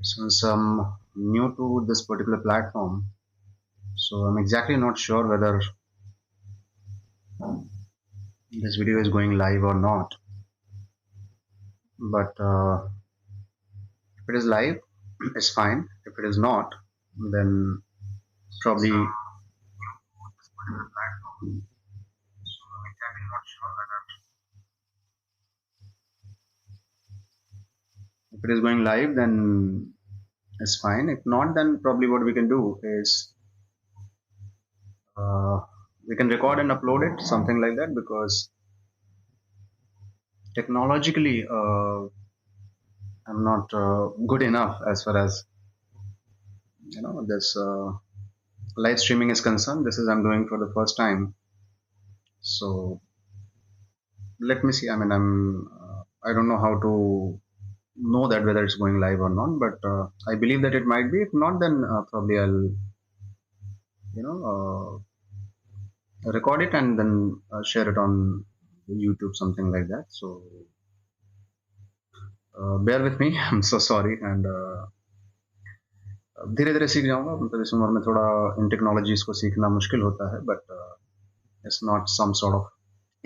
Since I'm new to this particular platform, so I'm exactly not sure whether this video is going live or not. But if it is live, it's fine. If it is not, then probably if it is going live, then it's fine. If not, then probably what we can do is uh, we can record and upload it, something like that, because technologically I'm not good enough as far as this live streaming is concerned. This is I'm doing for the first time, so let me see. I mean, I don't know how to know that whether it's going live or not, but I believe that it might be. If not, then probably I'll you know record it and then share it on YouTube, something like that. So bear with me. I'm so sorry, and धीरे धीरे सीख जाऊंगा. मतलब इस उम्र में थोड़ा इन technologies को सीखना मुश्किल होता है, but it's not some sort of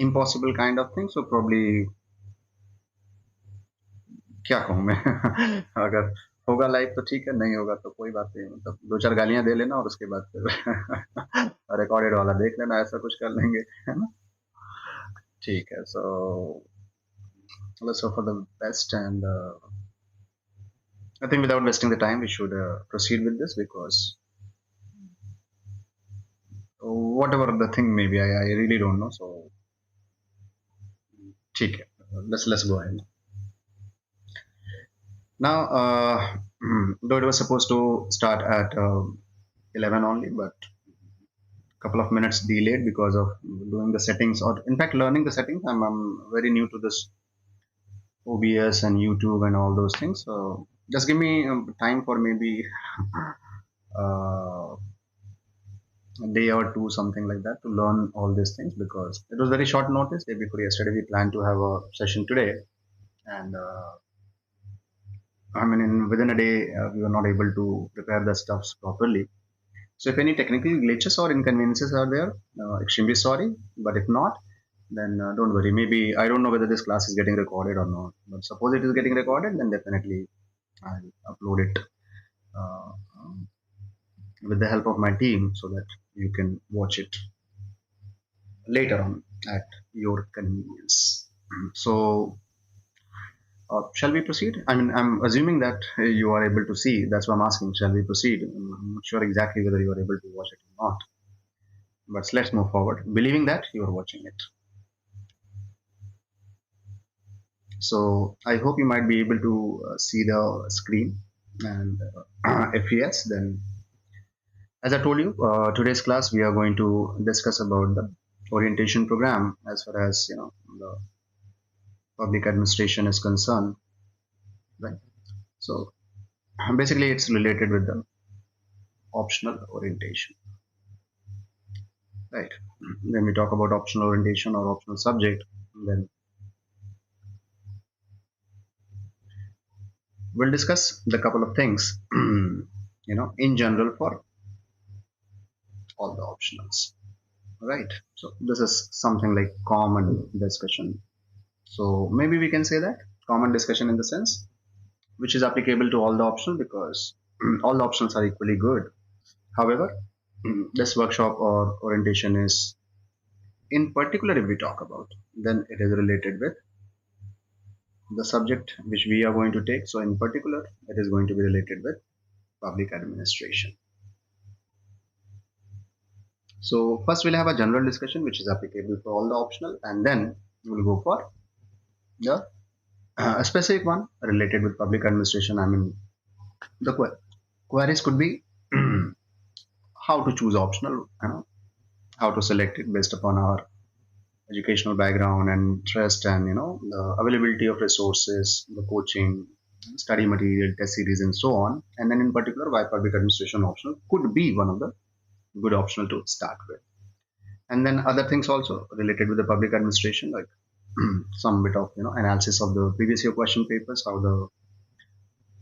impossible kind of thing. So probably क्या कहूँ मैं. अगर होगा लाइव तो ठीक है, नहीं होगा तो कोई बात नहीं. मतलब दो चार गालियां दे लेना और उसके बाद फिर रिकॉर्डेड वाला देख लेना, ऐसा कुछ कर लेंगे, है ना. ठीक है. सो let's hope for the best, and I think without wasting the time we should proceed with this, because whatever the thing may be, I really don't know. So ठीक है, let's go ahead. Now, though it was supposed to start at 11 only, but a couple of minutes delayed because of doing the settings, or in fact learning the settings. I'm very new to this OBS and YouTube and all those things. So just give me time for maybe uh, a day or two, something like that, to learn all these things, because it was very short notice. Day before yesterday, we planned to have a session today, and I mean, within a day, we were not able to prepare the stuffs properly. So if any technical glitches or inconveniences are there, extremely sorry. But if not, then don't worry. Maybe I don't know whether this class is getting recorded or not. But suppose it is getting recorded, then definitely I'll upload it uh, with the help of my team, so that you can watch it later on at your convenience. So shall we proceed? I mean, I'm assuming that you are able to see. That's why I'm asking. Shall we proceed? I'm not sure exactly whether you are able to watch it or not. But let's move forward, believing that you are watching it. So I hope you might be able to see the screen and FES. Then, as I told you, today's class we are going to discuss about the orientation program as far as the public administration is concerned, right? So basically, it's related with the optional orientation, right? When we talk about optional orientation or optional subject, then we'll discuss the couple of things, in general for all the optionals, right? So this is something like common discussion. So maybe we can say that common discussion in the sense which is applicable to all the optional, because all the options are equally good. However, this workshop or orientation is in particular, if we talk about, then it is related with the subject which we are going to take. So in particular, it is going to be related with public administration. So first we'll have a general discussion which is applicable for all the optional, and then we'll go for the a specific one related with public administration. I mean, the queries could be how to choose optional, how to select it based upon our educational background and interest, and the availability of resources, the coaching, study material, test series, and so on. And then in particular, why public administration optional could be one of the good optional to start with. And then other things also related with the public administration, like some bit of analysis of the previous year question papers, how the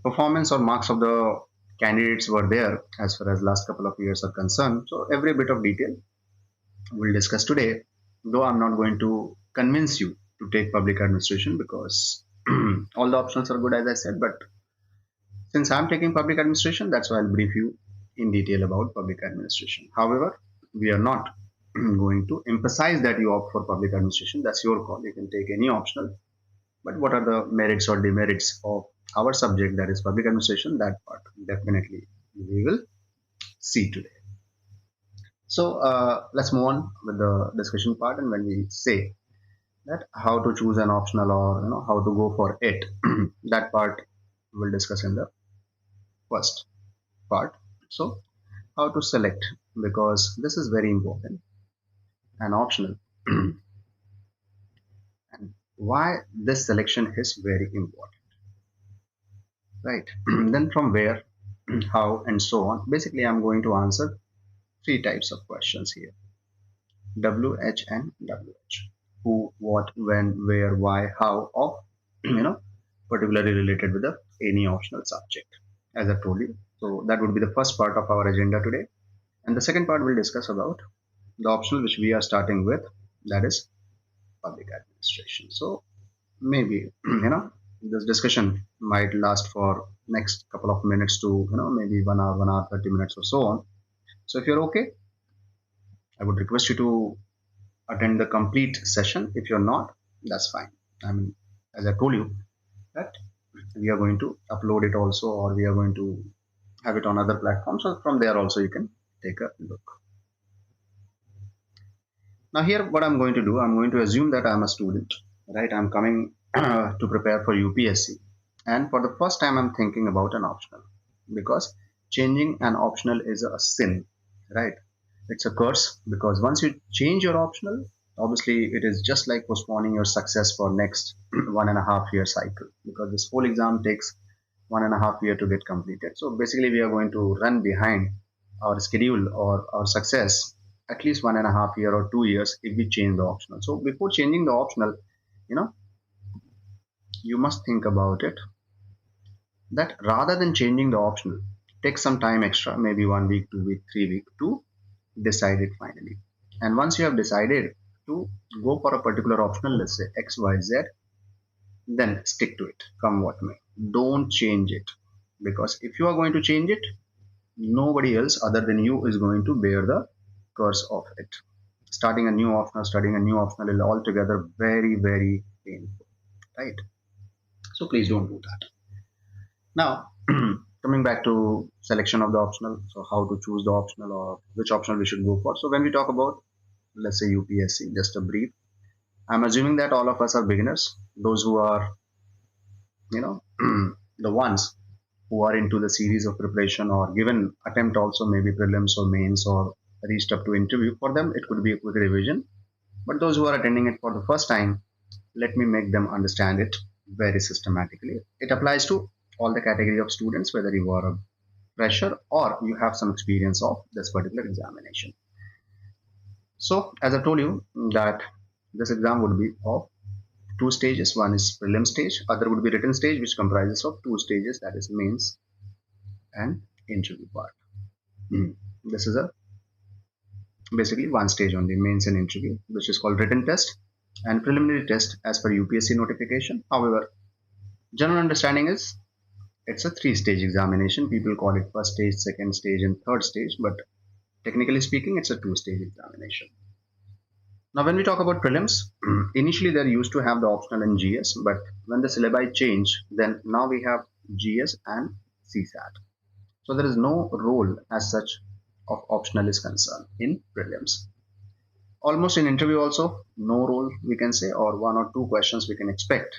performance or marks of the candidates were there as far as last couple of years are concerned. So every bit of detail we'll discuss today, though I'm not going to convince you to take public administration because all the options are good as I said, but since I'm taking public administration, that's why I'll brief you in detail about public administration. However, we are not going to emphasize that you opt for public administration. That's your call. You can take any optional. But what are the merits or demerits of our subject, that is public administration? That part definitely we will see today. So let's move on with the discussion part. And when we say that how to choose an optional or how to go for it, that part we'll discuss in the first part. So how to select, because this is very important and optional, and why this selection is very important, right? Then from where, how, and so on. Basically, I'm going to answer three types of questions here: WH and WH. Who, what, when, where, why, how of particularly related with the any optional subject, as I told you. So that would be the first part of our agenda today, and the second part we'll discuss about the optional which we are starting with, that is public administration. So maybe this discussion might last for next couple of minutes to maybe 1 hour, 1 hour 30 minutes or so on. So if you're okay, I would request you to attend the complete session. If you're not, that's fine. I mean, as I told you that we are going to upload it also, or we are going to have it on other platforms, so from there also you can take a look. Now here what I'm going to do, I'm going to assume that I'm a student, right? I'm coming to prepare for UPSC, and for the first time I'm thinking about an optional, because changing an optional is a sin, right? It's a curse, because once you change your optional, obviously it is just like postponing your success for next 1.5 year cycle, because this whole exam takes 1.5 year to get completed. So basically we are going to run behind our schedule or our success at least 1.5 year or 2 years if we change the optional. So before changing the optional, you know you must think about it, that rather than changing the optional, take some time extra, maybe 1 week, 2 week, 3 week, to decide it finally. And once you have decided to go for a particular optional, let's say XYZ, then stick to it, come what may. Don't change it, because if you are going to change it, nobody else other than you is going to bear the curse of it. Starting a new optional is altogether very, very painful, right? So please don't do that. Now, coming back to selection of the optional, so how to choose the optional or which optional we should go for. So when we talk about, let's say UPSC, just a brief, I'm assuming that all of us are beginners, those who are, the ones who are into the series of preparation or given attempt also, maybe prelims or mains or reached up to interview. For them, it could be a quick revision. But those who are attending it for the first time, let me make them understand it very systematically. It applies to all the category of students, whether you are a fresher or you have some experience of this particular examination. So as I told you that this exam would be of two stages. One is prelim stage, other would be written stage, which comprises of two stages, that is mains and interview part. This is a basically one stage only, mains and interview, which is called written test and preliminary test as per UPSC notification. However, general understanding is it's a three-stage examination. People call it first stage, second stage, and third stage, but technically speaking, it's a two-stage examination. Now, when we talk about prelims, initially they're used to have the optional and GS, but when the syllabi change, then now we have GS and CSAT. So there is no role as such of optional is concerned in prelims. Almost in interview also, no role we can say, or one or two questions we can expect.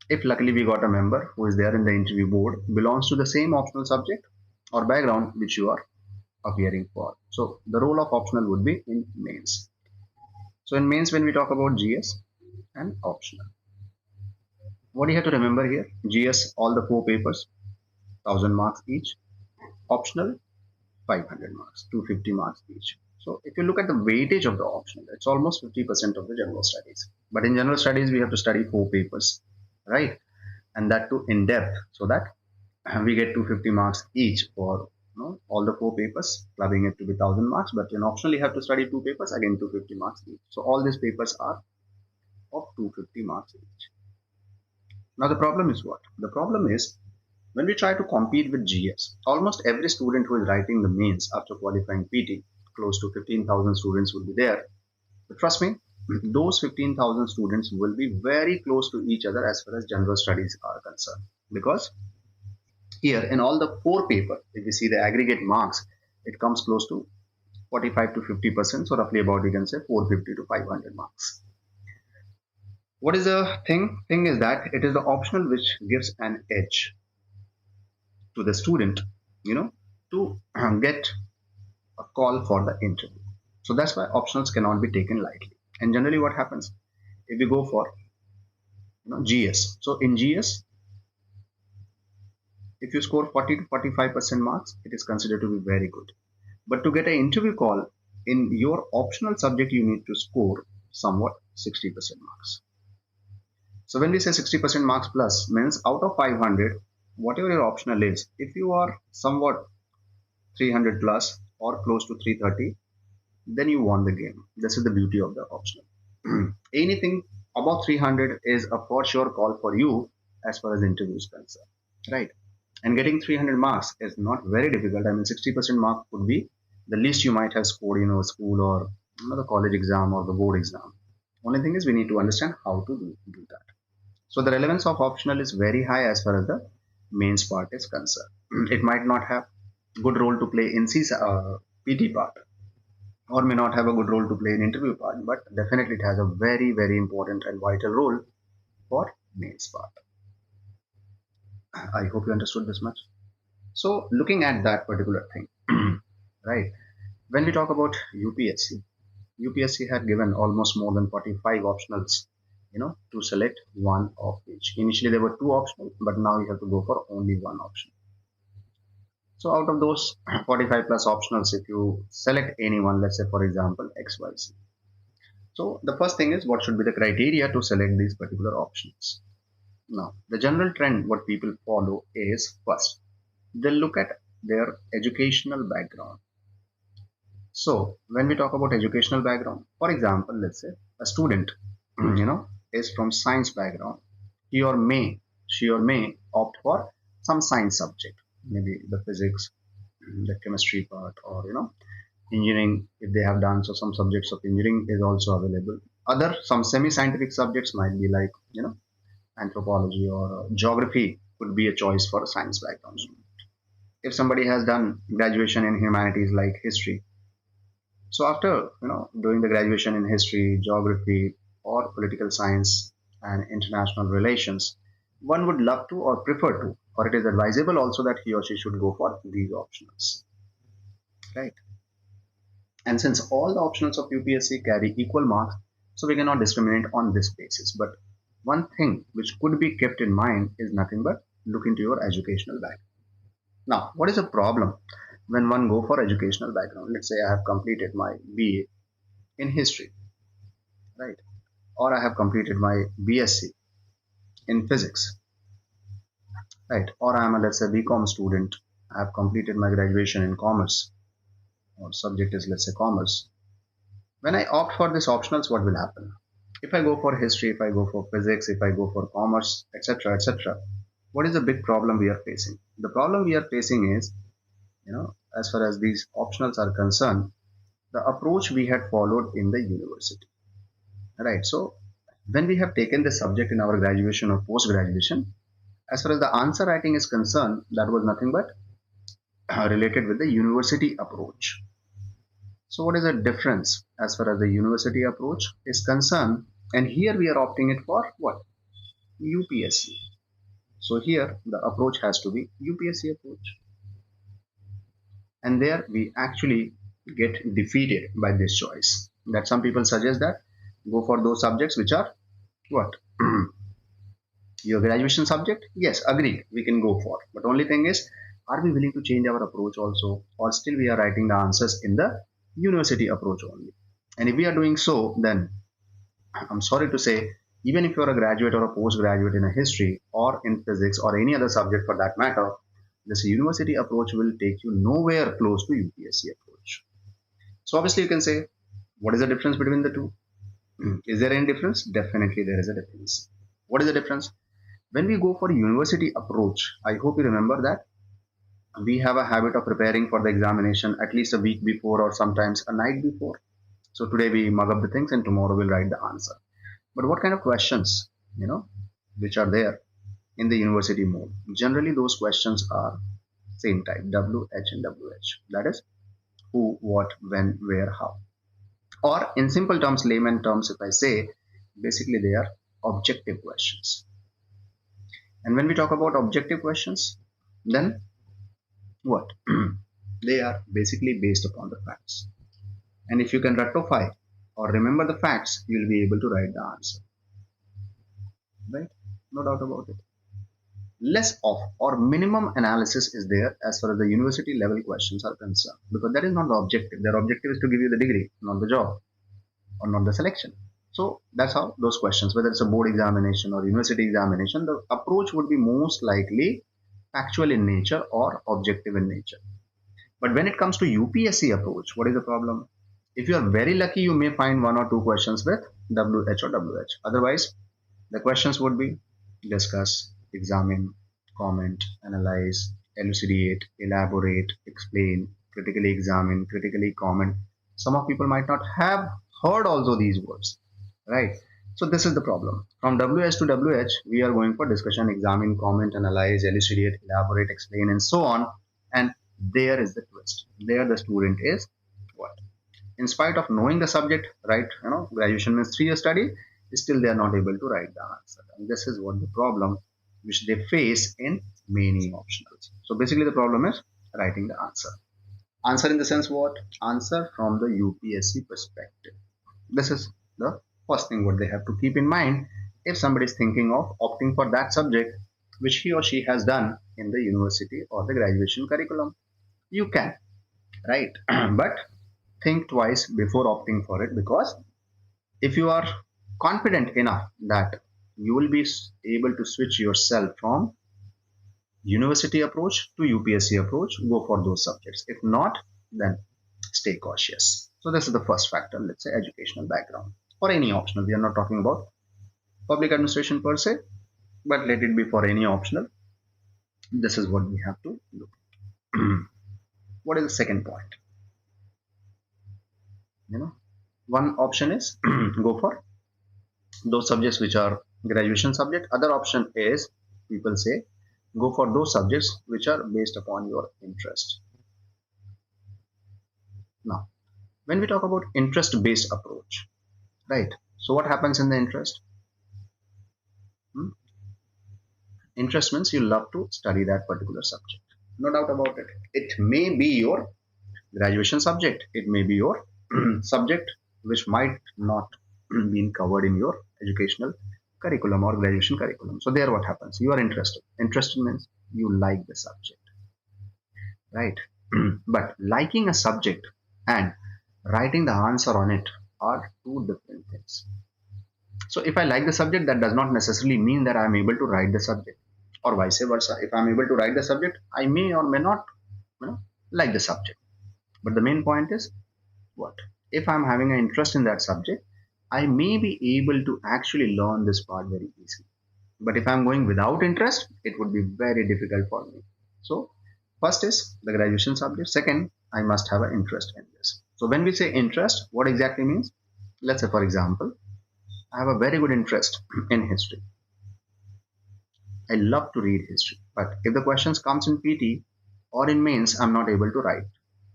If luckily we got a member who is there in the interview board, belongs to the same optional subject or background which you are appearing for. So the role of optional would be in mains. So in mains, when we talk about GS and optional, what you have to remember here, GS, all the four papers, 1,000 marks each. Optional, 500 marks, 250 marks each. So if you look at the weightage of the optional, it's almost 50% of the general studies. But in general studies, we have to study four papers, right? And that too in depth, so that we get 250 marks each for all the four papers, clubbing it to be 1000 marks. But in optional, you have to study two papers, again 250 marks each. So all these papers are of 250 marks each. Now the problem is what? The problem is when we try to compete with GS, almost every student who is writing the mains after qualifying PT, close to 15,000 students will be there. But trust me, those 15,000 students will be very close to each other as far as general studies are concerned. Because here in all the four papers, if you see the aggregate marks, it comes close to 45 to 50%, so roughly about, we can say, 450 to 500 marks. What is the thing? Thing is that it is the optional which gives an edge to the student, to get a call for the interview. So that's why optionals cannot be taken lightly. And generally, what happens if we go for GS? So in GS, if you score 40 to 45% marks, it is considered to be very good. But to get an interview call in your optional subject, you need to score somewhat 60% marks. So when we say 60% marks plus, means out of 500, whatever your optional is, if you are somewhat 300 plus or close to 330, then you won the game. This is the beauty of the optional. Anything above 300 is a for sure call for you as far as interview is concerned, right? And getting 300 marks is not very difficult. I mean, 60% mark would be the least you might have scored, school or the college exam or the board exam. Only thing is we need to understand how to do that. So the relevance of optional is very high as far as the mains part is concerned. It might not have good role to play in PT part, or may not have a good role to play in interview part, but definitely it has a very, very important and vital role for mains part. I hope you understood this much. So looking at that particular thing, right? When we talk about UPSC had given almost more than 45 optionals, to select one of each. Initially there were two optional, but now you have to go for only one option. So out of those 45 plus optionals, if you select any one, let's say for example XYZ. So the first thing is, what should be the criteria to select these particular options? Now, the general trend what people follow is, first, they'll look at their educational background. So when we talk about educational background, for example, let's say a student, is from science background, he or may, she or may opt for some science subject, maybe the physics, the chemistry part, or engineering if they have done. So some subjects of engineering is also available. Other some semi-scientific subjects might be like anthropology or geography could be a choice for a science background student. If somebody has done graduation in humanities like history, so after doing the graduation in history, geography, or political science and international relations, one would love to or prefer to, or it is advisable also that he or she should go for these optionals, right? And since all the optionals of UPSC carry equal marks, so we cannot discriminate on this basis. But one thing which could be kept in mind is nothing but look into your educational background. Now, what is the problem when one go for educational background? Let's say I have completed my BA in history, right? Or I have completed my BSc in physics, right? Or I am a, let's say, BCom student. I have completed my graduation in commerce, or subject is, let's say, commerce. When I opt for this optionals, what will happen? If I go for history, if I go for physics, if I go for commerce, etc., etc., what is the big problem we are facing? The problem we are facing is, as far as these optionals are concerned, the approach we had followed in the university, right? So when we have taken the subject in our graduation or post graduation, as far as the answer writing is concerned, that was nothing but related with the university approach. So what is the difference as far as the university approach is concerned? And here we are opting it for what? UPSC. So here the approach has to be UPSC approach. And there we actually get defeated by this choice. That some people suggest that go for those subjects which are what? Your graduation subject? Yes, agreed, we can go for. But only thing is, are we willing to change our approach also? Or still we are writing the answers in the university approach only? And if we are doing so, then I'm sorry to say, even if you're a graduate or a postgraduate in a history or in physics or any other subject for that matter, This university approach will take you nowhere close to UPSC approach. So obviously you can say, what is the difference between the two? Is there any difference? Definitely there is a difference. What is the difference? When we go for university approach, I hope you remember that we have a habit of preparing for the examination at least a week before or sometimes a night before. So today we mug up the things and tomorrow we'll write the answer. But what kind of questions, which are there in the university mode? Generally, those questions are same type, W, H, and WH. That is who, what, when, where, how. Or in simple terms, layman terms, if I say, basically they are objective questions. And when we talk about objective questions, then what? They are basically based upon the facts. And if you can rectify or remember the facts, you'll be able to write the answer. Right? No doubt about it. Less of or minimum analysis is there as far as the university level questions are concerned, because that is not the objective. Their objective is to give you the degree, not the job or not the selection. So that's how those questions, whether it's a board examination or university examination, the approach would be most likely factual in nature or objective in nature. But when it comes to UPSC approach, what is the problem? If you are very lucky, you may find one or two questions with WH or WH. Otherwise, the questions would be discuss, examine, comment, analyze, elucidate, elaborate, explain, critically examine, critically comment. Some of people might not have heard also these words, right? So this is the problem. From WH to WH, we are going for discussion, examine, comment, analyze, elucidate, elaborate, explain, and so on. And there is the twist. There the student is what? In spite of knowing the subject, right? Graduation means 3 years study, still they are not able to write the answer. And this is what the problem which they face in many optionals. So basically the problem is writing the answer. Answer in the sense what? Answer from the UPSC perspective. This is the first thing what they have to keep in mind if somebody is thinking of opting for that subject which he or she has done in the university or the graduation curriculum. You can, right? But think twice before opting for it, because if you are confident enough that you will be able to switch yourself from university approach to UPSC approach, go for those subjects. If not, then stay cautious. So this is the first factor, let's say educational background for any optional. We are not talking about public administration per se, but let it be for any optional. This is what we have to look at. What is the second point? One option is go for those subjects which are graduation subject. Other option is, people say, go for those subjects which are based upon your interest. Now, when we talk about interest based approach, right? So what happens in the interest? Interest means you love to study that particular subject. No doubt about it. It may be your graduation subject. It may be your subject which might not been covered in your educational curriculum or graduation curriculum. So there what happens? You are interested. Interested means you like the subject, right? But liking a subject and writing the answer on it are two different things. So if I like the subject, that does not necessarily mean that I am able to write the subject, or vice versa. If I am able to write the subject, I may or may not like the subject. But the main point is what? If I'm having an interest in that subject, I may be able to actually learn this part very easily. But if I'm going without interest, it would be very difficult for me. So first is the graduation subject. Second, I must have an interest in this. So when we say interest, what exactly means? Let's say, for example, I have a very good interest in history. I love to read history. But if the questions comes in PT or in mains, I'm not able to write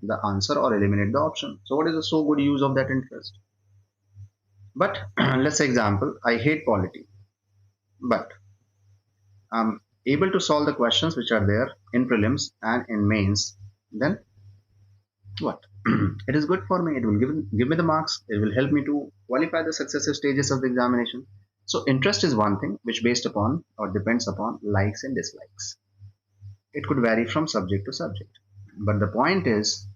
the answer or eliminate the option. So what is the so good use of that interest? But let's say example, I hate polity, but I'm able to solve the questions which are there in prelims and in mains. Then what? It is good for me. It will give me the marks. It will help me to qualify the successive stages of the examination. So interest is one thing which based upon or depends upon likes and dislikes. It could vary from subject to subject. But the point is,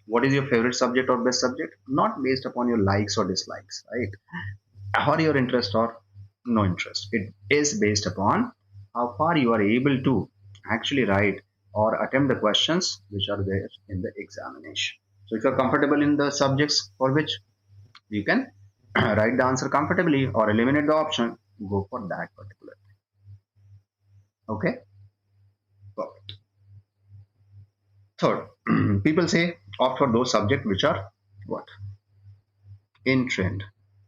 what is your favorite subject or best subject? Not based upon your likes or dislikes, right? Or your interest or no interest. It is based upon how far you are able to actually write or attempt the questions which are there in the examination. So if you're comfortable in the subjects for which you can write the answer comfortably or eliminate the option, go for that particular. Okay. Perfect. Third, people say opt for those subjects which are what? In trend.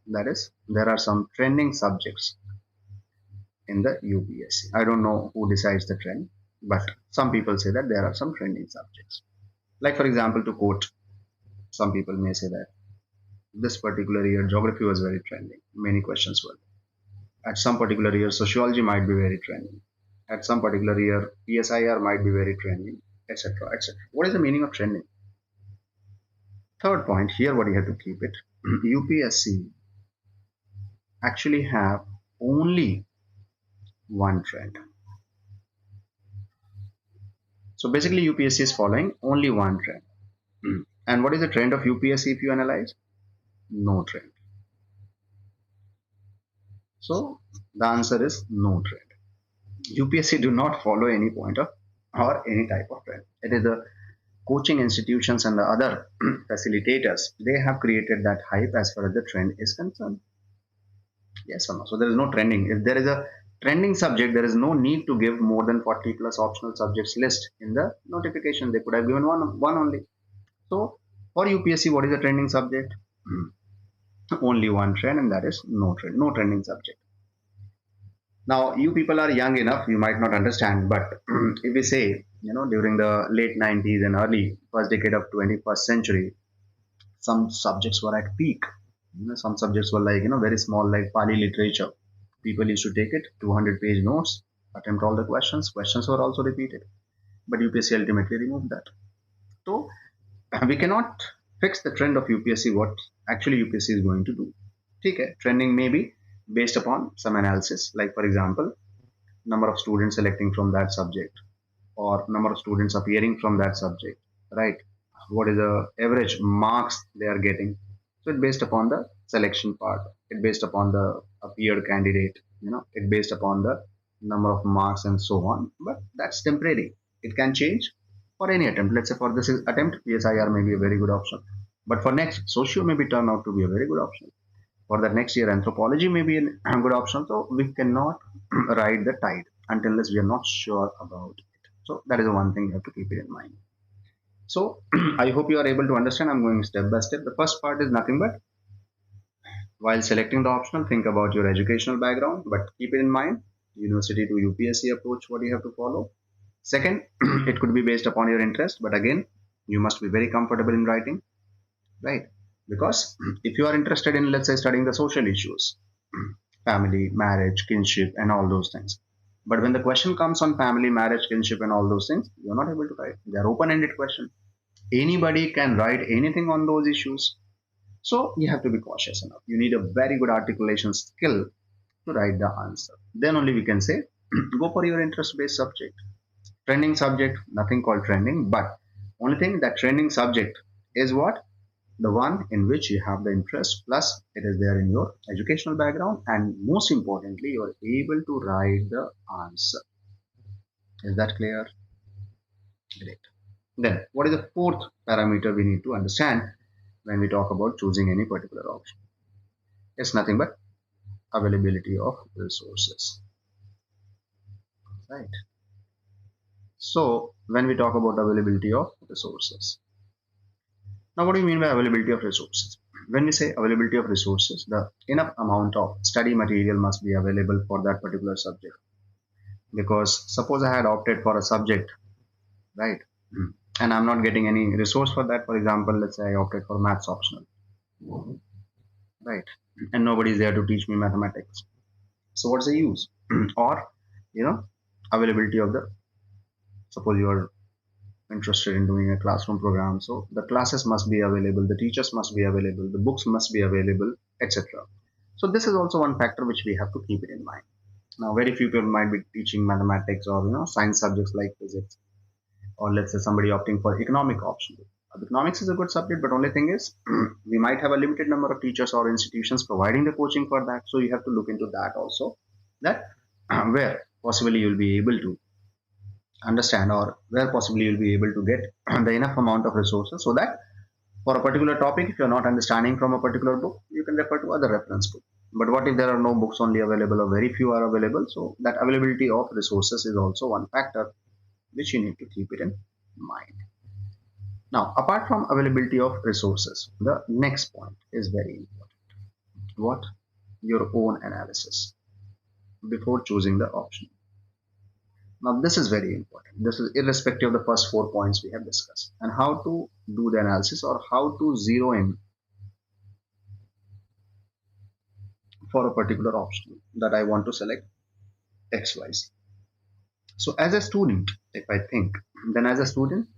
That is, there are some trending subjects in the UPSC. I don't know who decides the trend, but some people say that there are some trending subjects. Like, for example, to quote, some people may say that this particular year geography was very trending. Many questions were. At some particular year, sociology might be very trending. At some particular year, PSIR might be very trending, etc. etc. What is the meaning of trending? Third point here, what you have to keep it. UPSC actually have only one trend. So basically, UPSC is following only one trend. And what is the trend of UPSC if you analyze? No trend. So the answer is no trend. UPSC do not follow any point of or any type of trend. It is the coaching institutions and the other facilitators. They have created that hype as far as the trend is concerned. Yes or no? So there is no trending. If there is a trending subject, there is no need to give more than 40 plus optional subjects list in the notification. They could have given one only. So for UPSC, what is the trending subject? Only one trend, and that is no trend, no trending subject. Now, you people are young enough, you might not understand, but if we say, during the late 90s and early first decade of 21st century, some subjects were at peak. Some subjects were like, very small, like Pali literature. People used to take it, 200-page notes, attempt all the questions. Questions were also repeated. But UPSC ultimately removed that. So, we cannot fix the trend of UPSC, what actually UPSC is going to do. Okay, trending may be based upon some analysis, like for example, number of students selecting from that subject or number of students appearing from that subject, right? What is the average marks they are getting? So it's based upon the selection part. It's based upon the appeared candidate. It's based upon the number of marks and so on. But that's temporary. It can change for any attempt. Let's say for this attempt, PSIR may be a very good option. But for next, socio may be turn out to be a very good option. For the next year, anthropology may be a good option. So we cannot ride the tide until we are not sure about it. So that is the one thing you have to keep it in mind. So I hope you are able to understand. I'm going step by step. The first part is nothing but while selecting the optional, think about your educational background, but keep it in mind, university to UPSC approach, what you have to follow. Second, it could be based upon your interest, but again, you must be very comfortable in writing, right? Because if you are interested in, let's say, studying the social issues, family, marriage, kinship, and all those things. But when the question comes on family, marriage, kinship, and all those things, you're not able to write. They are open-ended questions. Anybody can write anything on those issues. So you have to be cautious enough. You need a very good articulation skill to write the answer. Then only we can say, go for your interest-based subject. Trending subject, nothing called trending, but only thing that trending subject is what? The one in which you have the interest, plus it is there in your educational background, and most importantly, you are able to write the answer. Is that clear? Great. Then, what is the fourth parameter we need to understand when we talk about choosing any particular option? It's nothing but availability of resources, right? So, when we talk about availability of resources, now what do you mean by availability of resources? When we say availability of resources, the enough amount of study material must be available for that particular subject. Because suppose I had opted for a subject, right? And I'm not getting any resource for that. For example, let's say I opted for maths optional, right? And nobody is there to teach me mathematics. So what's the use? Or, availability of the, suppose you are interested in doing a classroom program. So the classes must be available, the teachers must be available, the books must be available, etc. So this is also one factor which we have to keep it in mind. Now, very few people might be teaching mathematics or science subjects like physics, or let's say somebody opting for economic option. Economics is a good subject, but only thing is we might have a limited number of teachers or institutions providing the coaching for that. So you have to look into that also. That where possibly you'll be able to understand, or where possibly you'll be able to get the enough amount of resources, so that for a particular topic, if you're not understanding from a particular book, you can refer to other reference book. But what if there are no books only available, or very few are available? So that availability of resources is also one factor which you need to keep it in mind. Now, apart from availability of resources, the next point is very important. What? Your own analysis before choosing the option. Now, this is very important. This is irrespective of the first 4 points we have discussed, and how to do the analysis, or how to zero in for a particular option that I want to select XYZ. So, as a student, if I think, then as a student,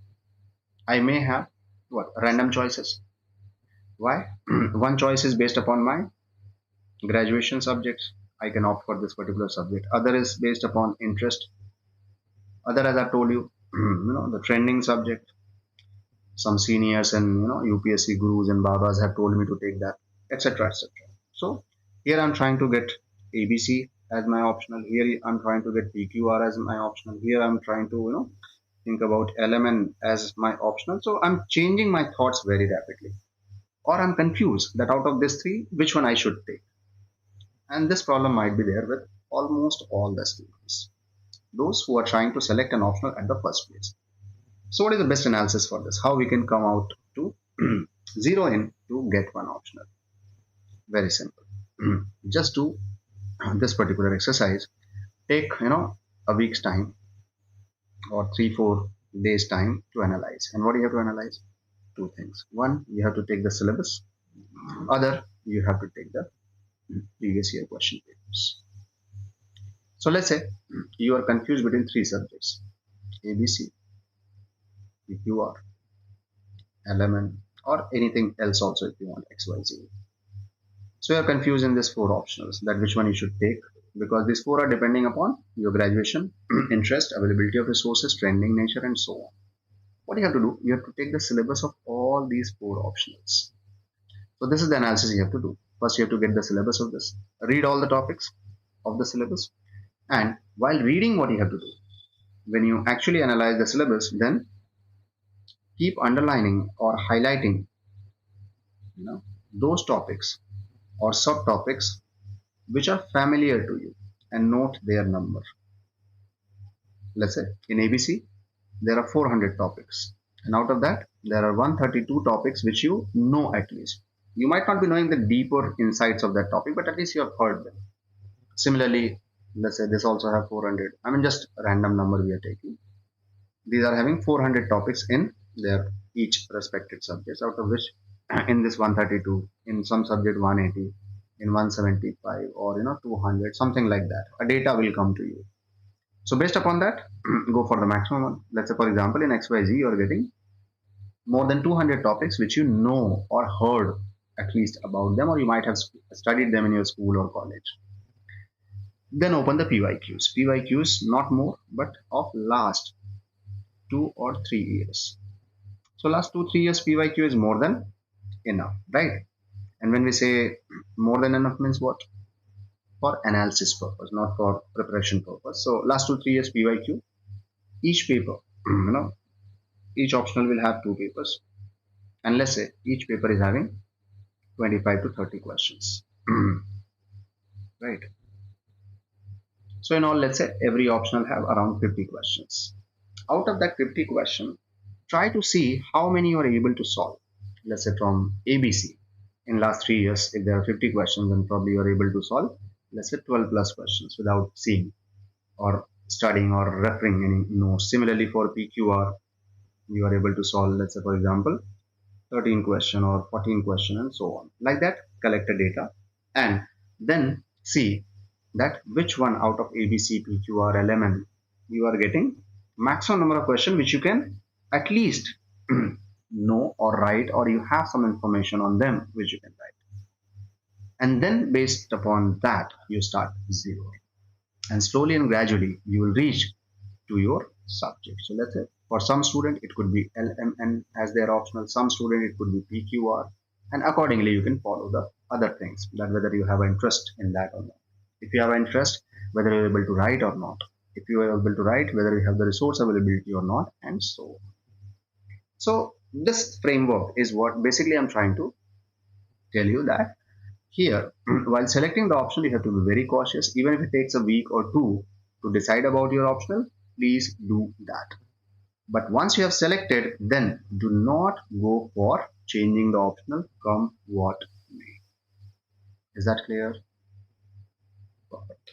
I may have what? Random choices. Why? One choice is based upon my graduation subjects. I can opt for this particular subject. Other is based upon interest. Other, as I told you, the trending subject. Some seniors and UPSC gurus and babas have told me to take that, etc., etc. So here I'm trying to get ABC as my optional. Here I'm trying to get PQR as my optional. Here I'm trying to think about LMN as my optional. So I'm changing my thoughts very rapidly, or I'm confused that out of these three, which one I should take. And this problem might be there with almost all the students, those who are trying to select an optional at the first place. So what is the best analysis for this? How we can come out to zero in to get one optional? Very simple. Just do this particular exercise. Take a week's time, or 3-4 days time to analyze. And what do you have to analyze? Two things. One, you have to take the syllabus. Other, you have to take the previous year question papers. So let's say you are confused between three subjects: ABC, PQR, LMN, or anything else also if you want XYZ. So you're confused in these four optionals, that which one you should take, because these four are depending upon your graduation, interest, availability of resources, trending nature, and so on. What you have to do, you have to take the syllabus of all these four optionals. So this is the analysis you have to do. First, you have to get the syllabus of this, read all the topics of the syllabus, and while reading, what you have to do, when you actually analyze the syllabus, then keep underlining or highlighting those topics or subtopics which are familiar to you, and note their number. Let's say in ABC there are 400 topics, and out of that there are 132 topics which you know. At least you might not be knowing the deeper insights of that topic, but at least you have heard them. Similarly, let's say this also have 400. I mean, just a random number we are taking. These are having 400 topics in their each respective subjects, out of which in this 132, in some subject 180, in 175, or 200, something like that. A data will come to you. So based upon that, go for the maximum one. Let's say, for example, in XYZ, you are getting more than 200 topics which you know or heard at least about them, or you might have studied them in your school or college. Then open the PYQs. PYQs, not more, but of last 2 or 3 years. So last 2-3 years PYQ is more than enough, right? And when we say more than enough, means what? For analysis purpose, not for preparation purpose. So last 2-3 years PYQ, each paper, each optional will have two papers, and let's say each paper is having 25 to 30 questions, right? So in all, let's say every optional have around 50 questions. Out of that 50 question, try to see how many you are able to solve. Let's say from ABC, in last 3 years, if there are 50 questions, then probably you are able to solve, let's say 12 plus questions without seeing or studying or referring any notes. Similarly, for PQR, you are able to solve, let's say, for example, 13 question or 14 question, and so on. Like that, collect the data and then see that which one out of ABC, PQR, LMN you are getting maximum number of questions which you can at least know or write, or you have some information on them which you can write. And then based upon that, you start zero. And slowly and gradually, you will reach to your subject. So let's say for some student, it could be LMN as their optional. Some student, it could be PQR. And accordingly, you can follow the other things, that whether you have interest in that or not. If you have interest, whether you're able to write or not. if you are able to write, whether you have the resource availability or not, and so on. So this framework is what basically I'm trying to tell you, that here, while selecting the optional, you have to be very cautious. Even if it takes a week or two to decide about your optional, please do that. But once you have selected, then do not go for changing the optional come what may. Is that clear? Perfect.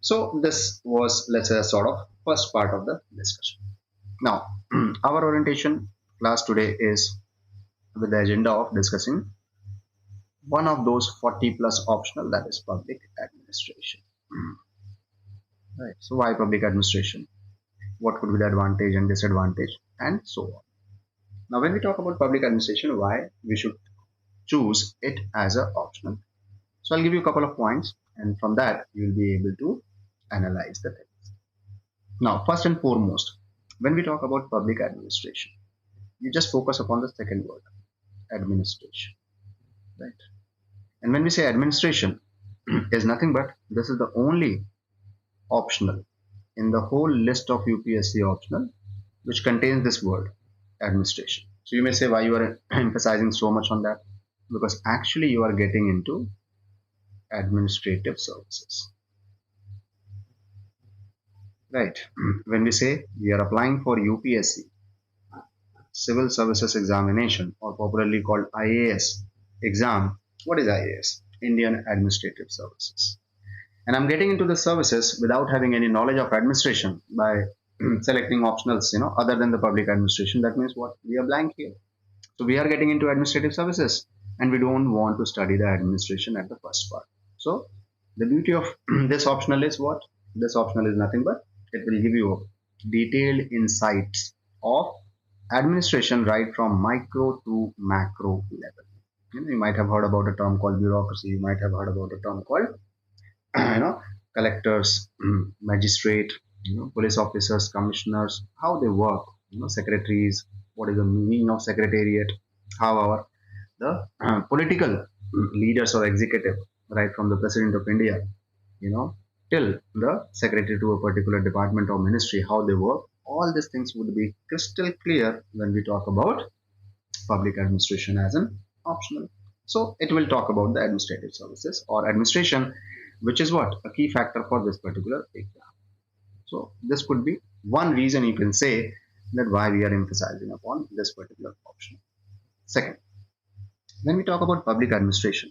So this was, let's say, a sort of first part of the discussion. Now, our orientation class today is with the agenda of discussing one of those 40 plus optional, that is public administration. Right. So why public administration? What could be the advantage and disadvantage, and so on. Now, when we talk about public administration, why we should choose it as an optional. So I'll give you a couple of points, and from that you'll be able to analyze the things. Now, first and foremost, when we talk about public administration, you just focus upon the second word, administration, right? And when we say administration, is nothing but this is the only optional in the whole list of UPSC optional which contains this word, administration. So you may say, why you are emphasizing so much on that? Because actually you are getting into administrative services, right? When we say we are applying for UPSC civil services examination, or popularly called IAS exam, what is IAS? Indian Administrative Services. And I'm getting into the services without having any knowledge of administration by selecting optionals, other than the public administration. That means what? We are blank here. So we are getting into administrative services, and we don't want to study the administration at the first part. So the beauty of this optional is what? This optional is nothing but it will give you detailed insights of administration right from micro to macro level. You might have heard about a term called bureaucracy. You might have heard about a term called collectors, magistrate, police officers, commissioners, how they work, secretaries, what is the meaning of secretariat, how our the political leaders or executive, right from the president of India, till the secretary to a particular department or ministry, how they work. All these things would be crystal clear when we talk about public administration as an optional. So it will talk about the administrative services or administration, which is what? A key factor for this particular exam. So this could be one reason you can say that why we are emphasizing upon this particular option. Second, when we talk about public administration,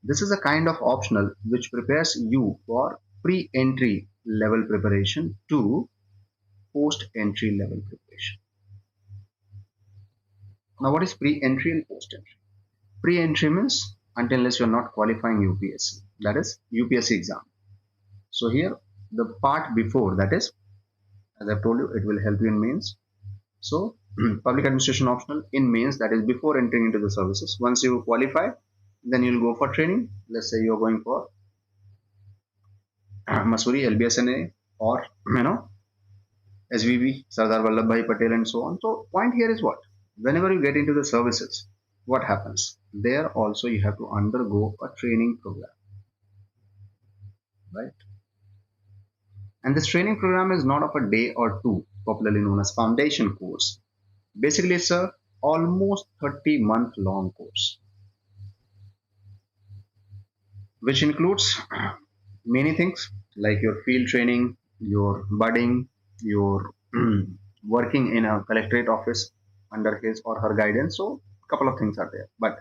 this is a kind of optional which prepares you for pre-entry level preparation to post-entry level preparation. Now, what is pre-entry and post-entry? Pre-entry means until unless you are not qualifying UPSC, that is UPSC exam. So here, the part before, that is, as I've told you, it will help you in mains. So public administration optional in mains, that is before entering into the services. Once you qualify, then you'll go for training. Let's say you're going for Masuri, LBSNA, or SVB, Sardar Vallabhbhai Patel, and so on. So point here is what? Whenever you get into the services, what happens? There also you have to undergo a training program, right? And this training program is not of a day or two, popularly known as foundation course. Basically, it's a almost 30-month long course, which includes many things like your field training, your budding, your working in a collectorate office under his or her guidance. So a couple of things are there. But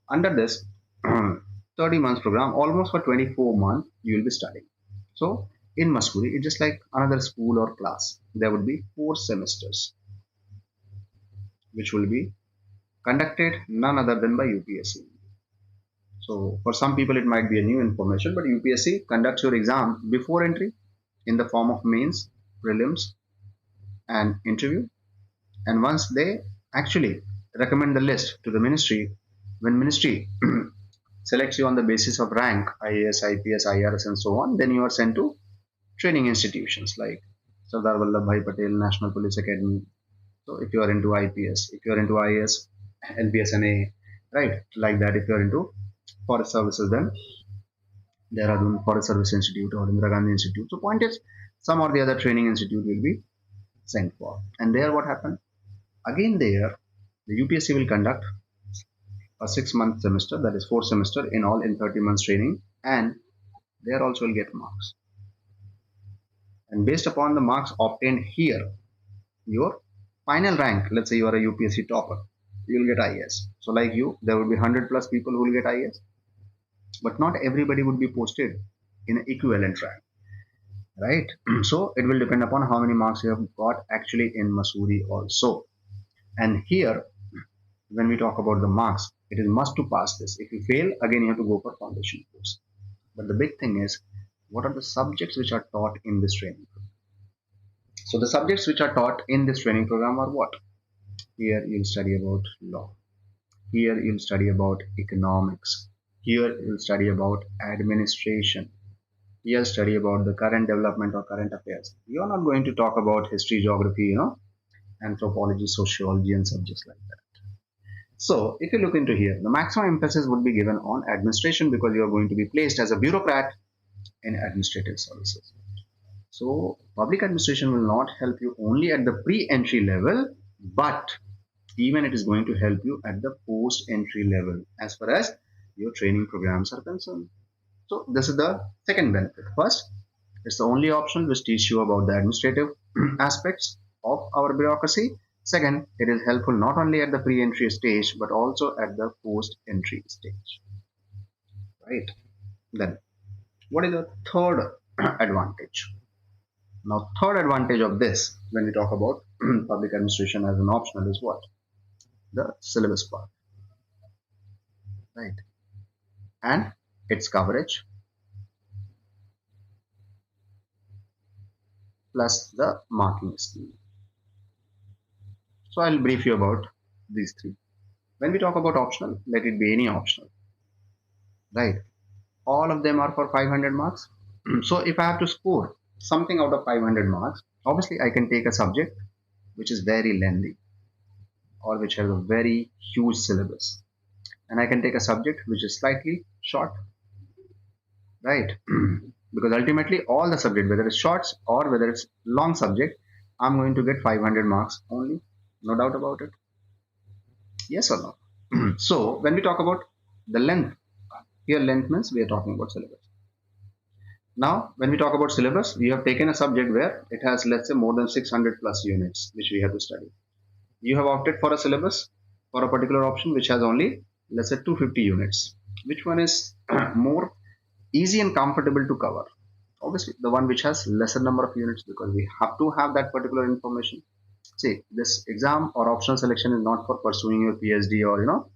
under this 30 months program, almost for 24 months, you will be studying. So in Masuri, it's just like another school or class. There would be 4 semesters, which will be conducted none other than by UPSC. So for some people, it might be a new information, but UPSC conducts your exam before entry in the form of mains, prelims, and interview. And once they actually recommend the list to the ministry, when ministry selects you on the basis of rank, IAS, IPS, IRS, and so on, then you are sent to training institutions like Sardar Vallabhbhai Patel National Police Academy. So if you are into IPS, if you are into IAS, LBSNA, right, like that. If you are into forest services, then Dehradun Forest Service Institute or Indira Gandhi Institute. So point is, some or the other training institute will be sent for. And there what happened? Again there, the UPSC will conduct a 6 month semester, that is 4 semester in all in 30 months training, and there also will get marks. And based upon the marks obtained here, your final rank, let's say you are a UPSC topper, you will get IAS. So like you, there will be 100 plus people who will get IAS, but not everybody would be posted in an equivalent rank, right? So it will depend upon how many marks you have got actually in Masuri also. And here, when we talk about the marks, it is must to pass this. If you fail, again you have to go for foundation course. But the big thing is, what are the subjects which are taught in this training? So the subjects which are taught in this training program are what? Here you'll study about law. Here you'll study about economics. Here you'll study about administration. Here study about the current development or current affairs. You are not going to talk about history, geography, anthropology, sociology, and subjects like that. So if you look into here, the maximum emphasis would be given on administration because you are going to be placed as a bureaucrat in administrative services. So public administration will not help you only at the pre-entry level, but even it is going to help you at the post-entry level as far as your training programs are concerned. So this is the second benefit. First, it's the only option which teaches you about the administrative aspects of our bureaucracy. Second, it is helpful not only at the pre-entry stage but also at the post-entry stage. Right? Then, what is the third advantage? Now, third advantage of this, when we talk about public administration as an optional, is what? The syllabus part, right? And its coverage plus the marking scheme. So I'll brief you about these three. When we talk about optional, let it be any optional, right? All of them are for 500 marks. So if I have to score something out of 500 marks, obviously I can take a subject which is very lengthy or which has a very huge syllabus, and I can take a subject which is slightly short, right? Because ultimately all the subject, whether it's shorts or whether it's long subject, I'm going to get 500 marks only, no doubt about it. Yes or no? So when we talk about the length, here length means we are talking about syllabus. Now, when we talk about syllabus, we have taken a subject where it has, let's say, more than 600 plus units, which we have to study. You have opted for a syllabus for a particular option which has only, let's say, 250 units. Which one is more easy and comfortable to cover? Obviously, the one which has lesser number of units because we have to have that particular information. See, this exam or optional selection is not for pursuing your PhD or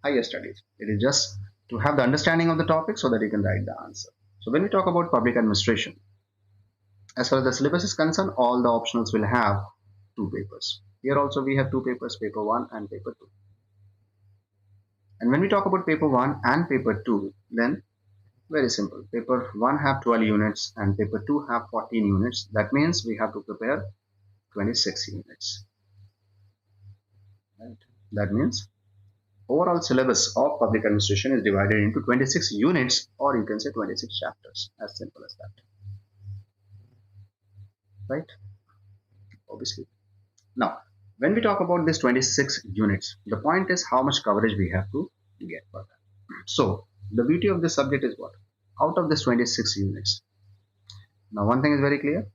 higher studies. It is just to have the understanding of the topic so that you can write the answer. So when we talk about public administration, as far as the syllabus is concerned, all the optionals will have two papers. Here also we have two papers, paper 1 and paper 2. And when we talk about paper 1 and paper 2, then very simple. Paper 1 have 12 units and paper 2 have 14 units. That means we have to prepare 26 units. Right? That means overall syllabus of public administration is divided into 26 units, or you can say 26 chapters, as simple as that. Right? Obviously. Now, when we talk about this 26 units, the point is how much coverage we have to get for that. So, the beauty of this subject is what? Out of this 26 units. Now, one thing is very clear.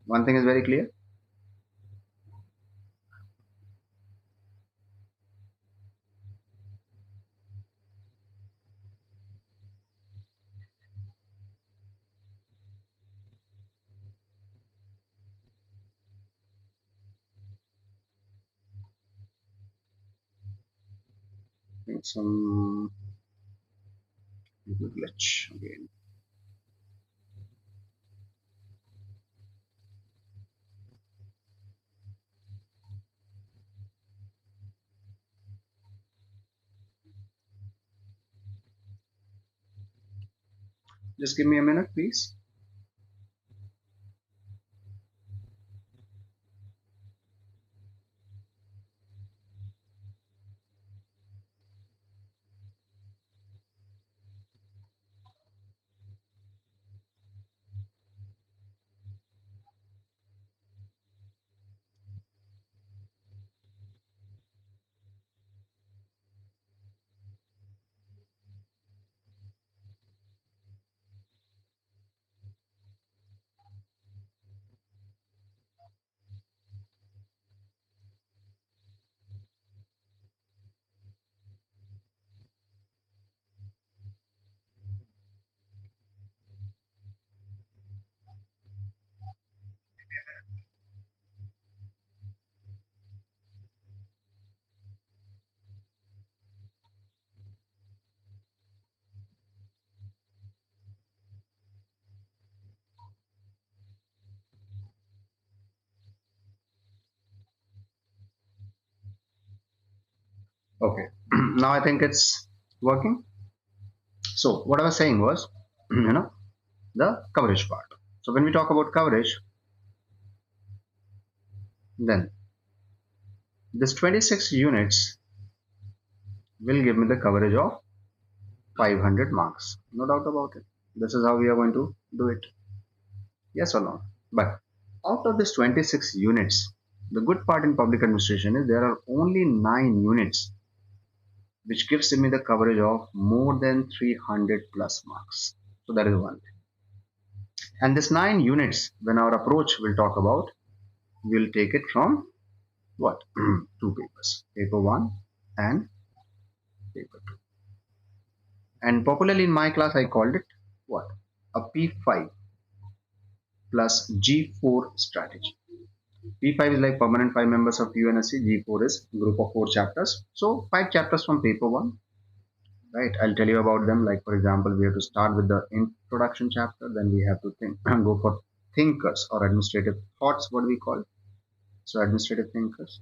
One thing is very clear. It's some glitch again. Just give me a minute, please. Okay. Now I think it's working. So what I was saying was, the coverage part. So when we talk about coverage, then this 26 units will give me the coverage of 500 marks. No doubt about it. This is how we are going to do it. Yes or no? But out of this 26 units, the good part in public administration is there are only 9 units which gives me the coverage of more than 300 plus marks. So that is one. And this 9 units, when our approach will talk about, we'll take it from what? Two papers, paper 1 and paper 2. And popularly in my class, I called it what? A P5 plus G4 strategy. P5 is like permanent 5 members of UNSC, G4 is group of 4 chapters. So 5 chapters from paper 1, right? I'll tell you about them. Like for example, we have to start with the introduction chapter, then we have to think go for thinkers or administrative thoughts, what we call. So administrative thinkers,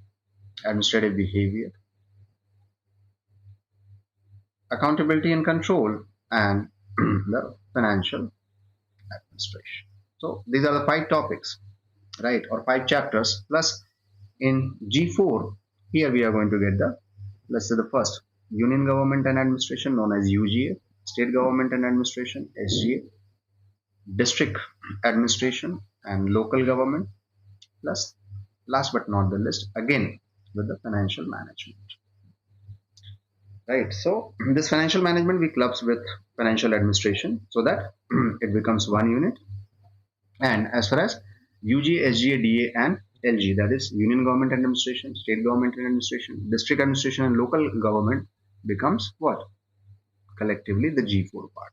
administrative behavior, accountability and control, and the financial administration. So these are the 5 topics, right? Or 5 chapters. Plus in G4, here we are going to get the, let's say the first, union government and administration known as UGA, state government and administration, SGA, district administration and local government, plus last but not the least, again with the financial management. Right. So this financial management we clubs with financial administration so that it becomes one unit. And as far as UG, SGA, DA, and LG, that is Union Government Administration, State Government Administration, District Administration, and Local Government becomes what? Collectively the G4 part.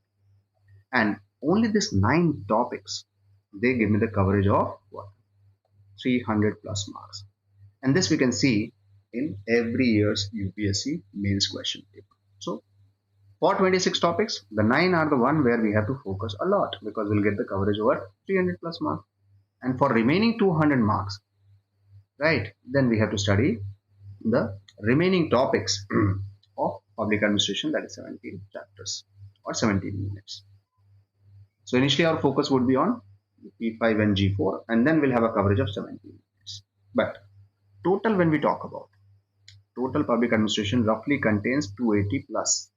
And only this 9 topics, they give me the coverage of what? 300 plus marks. And this we can see in every year's UPSC mains question paper. So for 26 topics, the 9 are the one where we have to focus a lot because we'll get the coverage over 300 plus marks. And for remaining 200 marks, right, then we have to study the remaining topics of public administration, that is 17 chapters or 17 units. So initially our focus would be on P5 and G4, and then we'll have a coverage of 17 units. But total, when we talk about total public administration, roughly contains 280 plus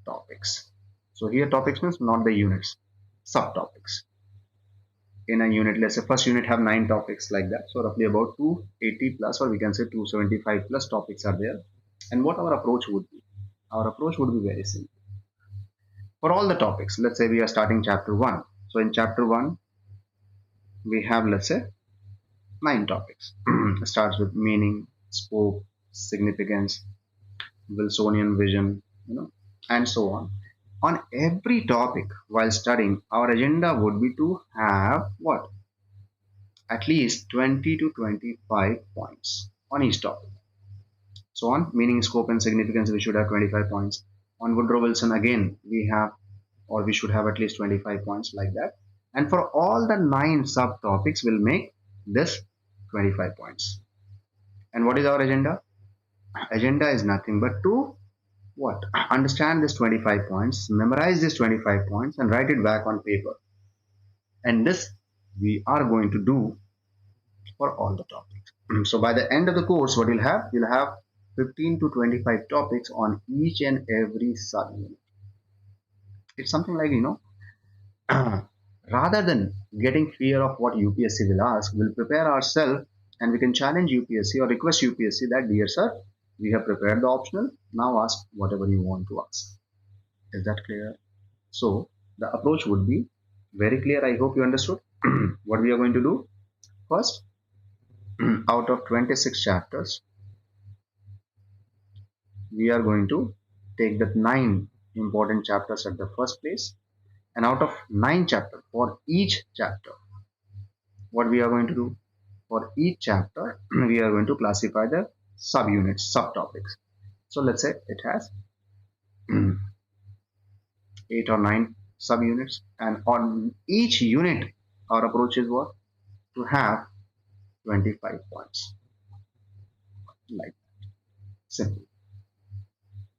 topics. So here topics means not the units, subtopics. In a unit, let's say first unit have 9 topics like that. So roughly about 280 plus, or we can say 275 plus topics are there. And what our approach would be? Our approach would be very simple. For all the topics, let's say we are starting chapter 1. So in chapter 1, we have, let's say, 9 topics. It starts with meaning, scope, significance, Wilsonian vision, and so on. On every topic while studying, our agenda would be to have what? At least 20 to 25 points on each topic. So on meaning, scope, and significance, we should have 25 points. On Woodrow Wilson, again, we have, or we should have at least 25 points like that. And for all the 9 subtopics, we'll make this 25 points. And what is our agenda? Agenda is nothing but to what? Understand this 25 points, memorize this 25 points, and write it back on paper. And this we are going to do for all the topics. So by the end of the course, what you'll have 15 to 25 topics on each and every subunit. It's something like, rather than getting fear of what UPSC will ask, we'll prepare ourselves and we can challenge UPSC or request UPSC that, dear sir, we have prepared the optional, now ask whatever you want to ask. Is that clear? So the approach would be very clear. I hope you understood what we are going to do. First, out of 26 chapters, we are going to take the 9 important chapters at the first place, and out of 9 chapters, for each chapter, what we are going to do, for each chapter we are going to classify the subunits, subtopics. So let's say it has 8 or 9 subunits, and on each unit our approach is what? To have 25 points, like that. Simple.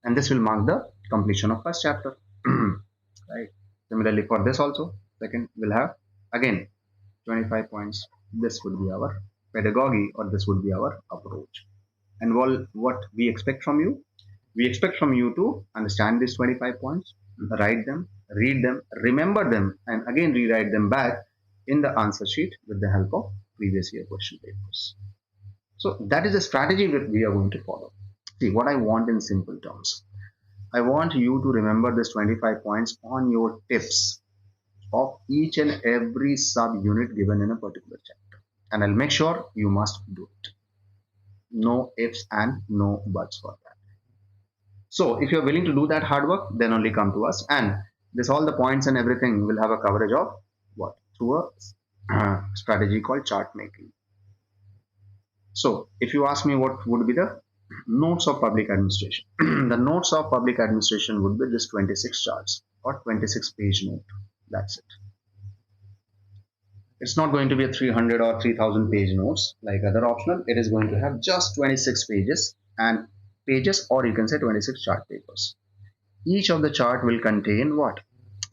and this will mark the completion of first chapter. Right. Similarly, for this also, second will have again 25 points. This would be our pedagogy, or this would be our approach. And what we expect from you? We expect from you to understand these 25 points, write them, read them, remember them, and again rewrite them back in the answer sheet with the help of previous year question papers. So that is the strategy that we are going to follow. See, what I want in simple terms. I want you to remember this 25 points on your tips of each and every sub-unit given in a particular chapter. And I'll make sure you must do it. No ifs and no buts for that. So if you're willing to do that hard work, then only come to us. And this all the points and everything will have a coverage of what? Through a strategy called chart making. So if you ask me what would be the notes of public administration, the notes of public administration would be this 26 charts or 26 page note. That's it. It's not going to be a 300 or 3000 page notes like other optional. It is going to have just 26 pages, and pages, or you can say 26 chart papers. Each of the chart will contain what?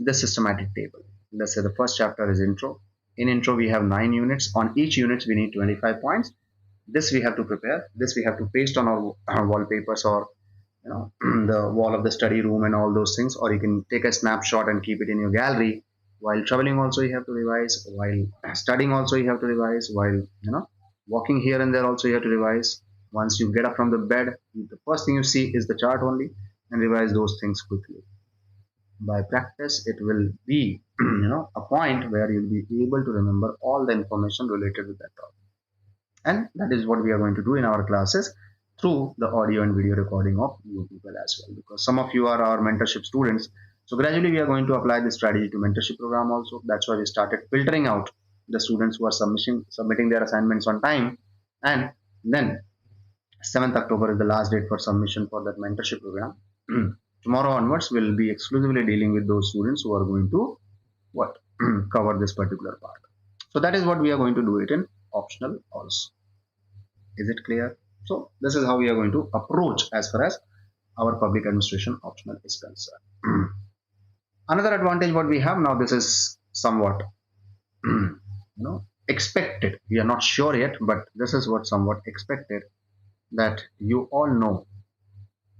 The systematic table. Let's say the first chapter is intro. In intro we have 9 units. On each unit we need 25 points. This we have to prepare. This we have to paste on our wallpapers, or the wall of the study room and all those things, or you can take a snapshot and keep it in your gallery. While traveling also you have to revise, while studying also you have to revise, while walking here and there also you have to revise. Once you get up from the bed, the first thing you see is the chart only, and revise those things quickly. By practice, it will be a point where you'll be able to remember all the information related with that topic. And that is what we are going to do in our classes through the audio and video recording of you people as well, because some of you are our mentorship students. So gradually we are going to apply this strategy to mentorship program also. That's why we started filtering out the students who are submitting their assignments on time. And then 7th October is the last date for submission for that mentorship program. Tomorrow onwards, we'll be exclusively dealing with those students who are going to cover this particular part. So that is what we are going to do it in optional also. Is it clear? So this is how we are going to approach as far as our public administration optional is concerned. Another advantage what we have now, this is somewhat expected. We are not sure yet, but this is what somewhat expected, that you all know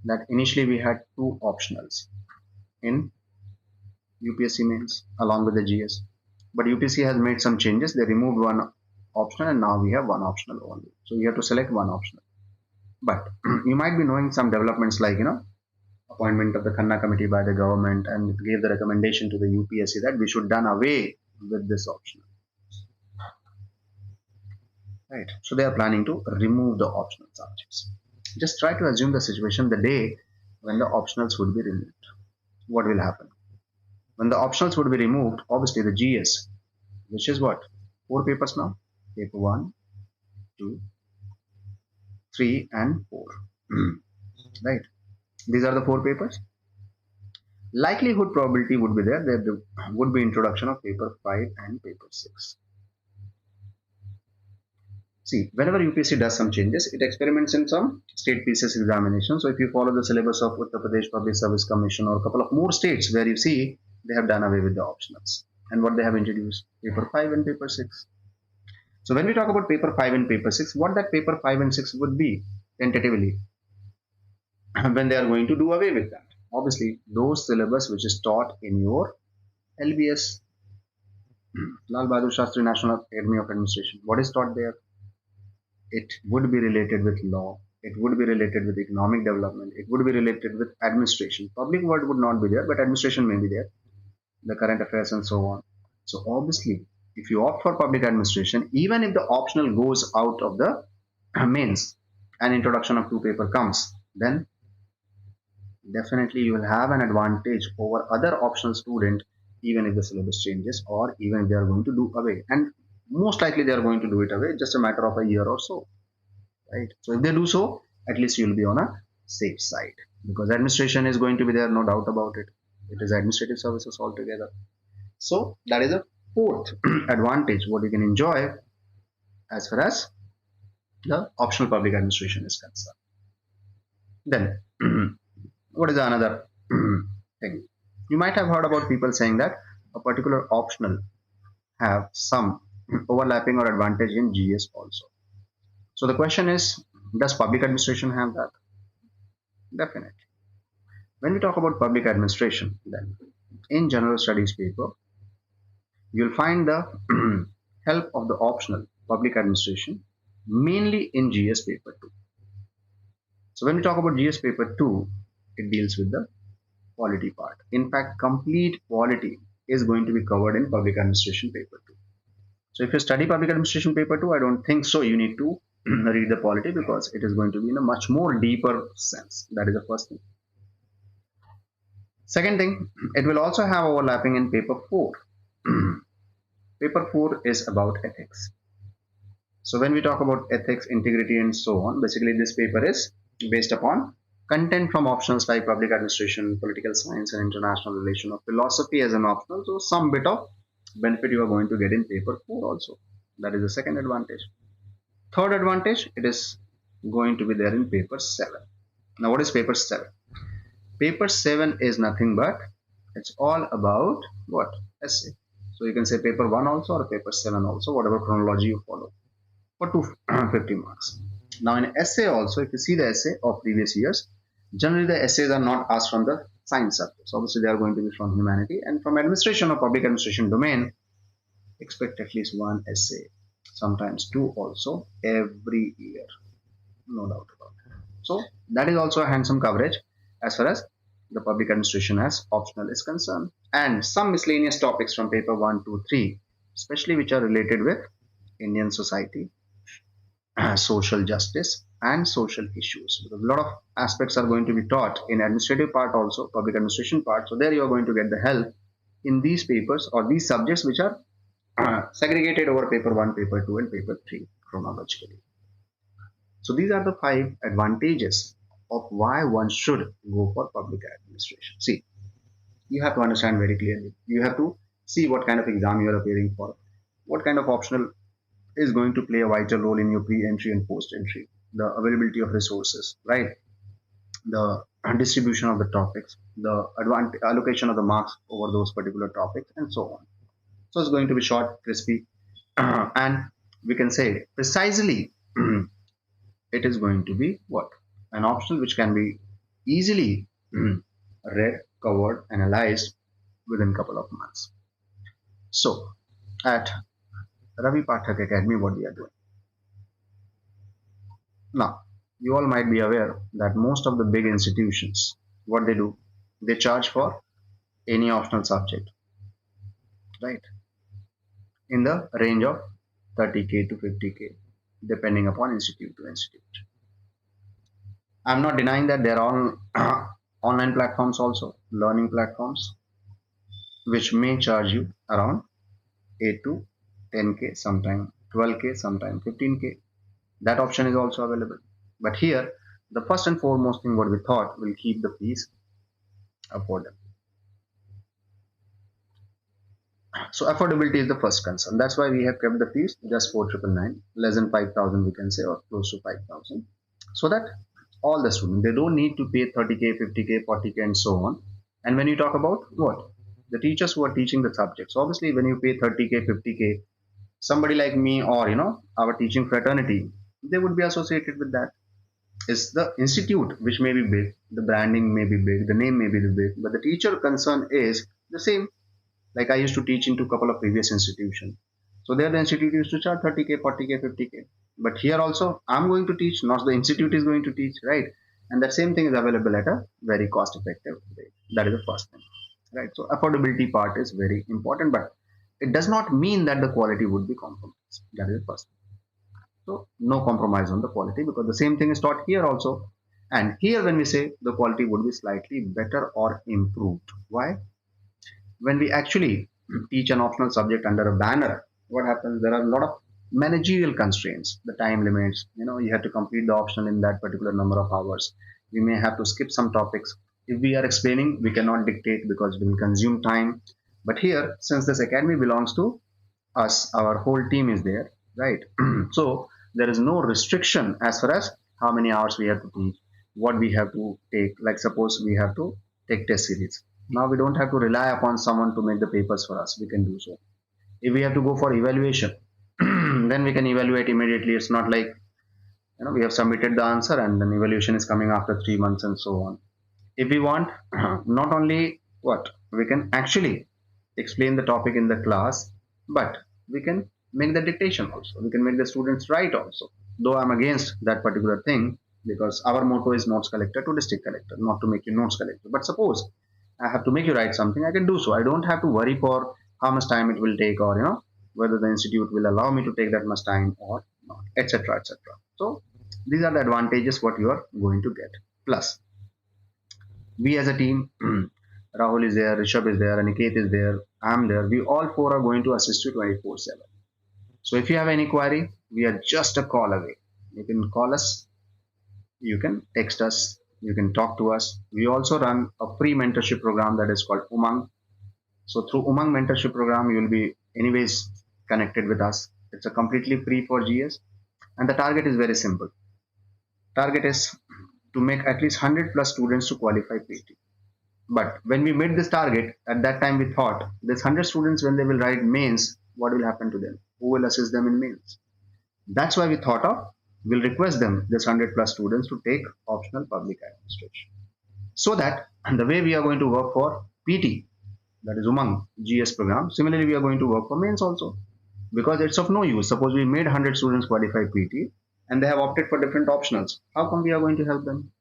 that initially we had 2 optionals in UPSC mains along with the GS, but UPSC has made some changes. They removed one optional and now we have 1 optional only. So you have to select 1 optional. But you might be knowing some developments like appointment of the Khanna committee by the government, and it gave the recommendation to the UPSC that we should done away with this optional. Right. So they are planning to remove the optional subjects. Just try to assume the situation the day when the optionals would be removed. What will happen? When the optionals would be removed, obviously the GS, which is what? 4 papers now. Paper 1, 2, 3 and 4. Right. These are the 4 papers. Likelihood probability would be there. There would be introduction of paper 5 and paper 6. See, whenever UPSC does some changes, it experiments in some state PCS examination. So if you follow the syllabus of Uttar Pradesh Public Service Commission or a couple of more states where you see they have done away with the optionals, and what they have introduced, paper 5 and paper 6. So when we talk about paper 5 and paper 6, what that paper 5 and 6 would be tentatively when they are going to do away with that. Obviously, those syllabus which is taught in your LBS, Lal Bahadur Shastri National Academy of Administration, what is taught there? It would be related with law, it would be related with economic development, it would be related with administration. Public word would not be there, but administration may be there, the current affairs and so on. So obviously, if you opt for public administration, even if the optional goes out of the mains and introduction of 2 paper comes, then definitely you will have an advantage over other optional student, even if the syllabus changes, or even if they are going to do away. And most likely they are going to do it away, just a matter of a year or so, right? So if they do so, at least you will be on a safe side, because administration is going to be there, no doubt about it. It is administrative services altogether. So that is a 4th advantage what you can enjoy as far as the optional public administration is concerned. Then What is another thing? You might have heard about people saying that a particular optional have some overlapping or advantage in GS also. So the question is, does public administration have that? Definitely. When we talk about public administration, then in general studies paper, you'll find the help of the optional public administration mainly in GS paper 2. So when we talk about GS paper 2, it deals with the polity part. In fact, complete polity is going to be covered in public administration paper 2. So if you study public administration paper 2, I don't think so you need to read the polity, because it is going to be in a much more deeper sense. That is the first thing. Second thing, it will also have overlapping in paper 4. Paper 4 is about ethics. So when we talk about ethics, integrity and so on, basically this paper is based upon content from optionals like public administration, political science and international relation, or philosophy as an optional. So some bit of benefit you are going to get in paper 4 also. That is the second advantage. Third advantage, it is going to be there in paper 7. Now what is paper 7? Paper 7 is nothing but it's all about what? Essay. So you can say paper 1 also or paper 7 also, whatever chronology you follow, for 250 marks. Now in essay also, if you see the essay of previous years, generally the essays are not asked from the science subjects. Obviously they are going to be from humanity, and from administration or public administration domain, expect at least one essay, sometimes two also every year, no doubt about it. So that is also a handsome coverage as far as the public administration as optional is concerned, and some miscellaneous topics from paper 1, 2, 3, especially which are related with Indian society, social justice and social issues, because a lot of aspects are going to be taught in administrative part also, public administration part. So there you are going to get the help in these papers or these subjects which are segregated over paper 1, paper 2 and paper 3 chronologically. So these are the 5 advantages of why one should go for public administration. See, you have to understand very clearly. You have to see what kind of exam you are appearing for, what kind of optional is going to play a vital role in your pre-entry and post-entry, the availability of resources, right? The distribution of the topics, the allocation of the marks over those particular topics, and so on. So it's going to be short, crispy, and we can say precisely it is going to be what? An optional which can be easily read, covered, analyzed within a couple of months. So at Ravi Pathak Academy, what we are doing. Now, you all might be aware that most of the big institutions, what they do, they charge for any optional subject, right? In the range of 30K to 50K, depending upon institute to institute. I'm not denying that there are online platforms also, learning platforms, which may charge you around 8 to 10K, sometime 12K, sometime 15K. That option is also available. But here, the first and foremost thing what we thought will keep the fees affordable. So affordability is the first concern. That's why we have kept the fees just 4,999, less than 5,000 we can say, or close to 5,000, so that all the students, they don't need to pay 30K, 50K, 40K and so on. And when you talk about what? The teachers who are teaching the subjects, obviously when you pay 30K, 50K, somebody like me or our teaching fraternity, they would be associated with that. Is the institute which may be big, the branding may be big, the name may be big, but the teacher concern is the same. Like I used to teach into a couple of previous institutions. So there the institute used to charge 30K, 40K, 50K. But here also I'm going to teach, not the institute is going to teach, right? And that same thing is available at a very cost effective rate. That is the first thing, right? So affordability part is very important, but it does not mean that the quality would be compromised. That is the first thing. So no compromise on the quality, because the same thing is taught here also. And here when we say the quality would be slightly better or improved. Why? When we actually teach an optional subject under a banner, what happens? There are a lot of managerial constraints, the time limits. You have to complete the optional in that particular number of hours. We may have to skip some topics. If we are explaining, we cannot dictate because we will consume time. But here, since this academy belongs to us, our whole team is there, right? So there is no restriction as far as how many hours we have to teach. what we have to take. Like suppose we have to take test series. Now we don't have to rely upon someone to make the papers for us. We can do so. If we have to go for evaluation, then we can evaluate immediately. It's not like we have submitted the answer and then evaluation is coming after 3 months and so on. If we want, not only what we can actually explain the topic in the class, but we can make the dictation also. We can make the students write also. Though I'm against that particular thing because our motto is notes collector to district collector, not to make you notes collector. But suppose I have to make you write something, I can do so. I don't have to worry for how much time it will take, or whether the institute will allow me to take that much time or not, etc., etc. So these are the advantages what you are going to get. Plus, we as a team, Rahul is there, Rishabh is there, Aniket is there, I'm there. We all four are going to assist you 24/7. So if you have any query, we are just a call away. You can call us, you can text us, you can talk to us. We also run a free mentorship program that is called Umang. So through Umang mentorship program, you will be anyways connected with us. It's a completely free for GS, and the target is very simple. Target is to make at least 100 plus students to qualify PT. But when we made this target, at that time we thought this 100 students, when they will write mains, what will happen to them? Who will assist them in mains? That's why we thought of we'll request them, this 100 plus students, to take optional public administration. So that the way we are going to work for PT, that is Umang GS program, similarly we are going to work for mains also. Because it's of no use. Suppose we made 100 students qualify PT and they have opted for different optionals. How come we are going to help them?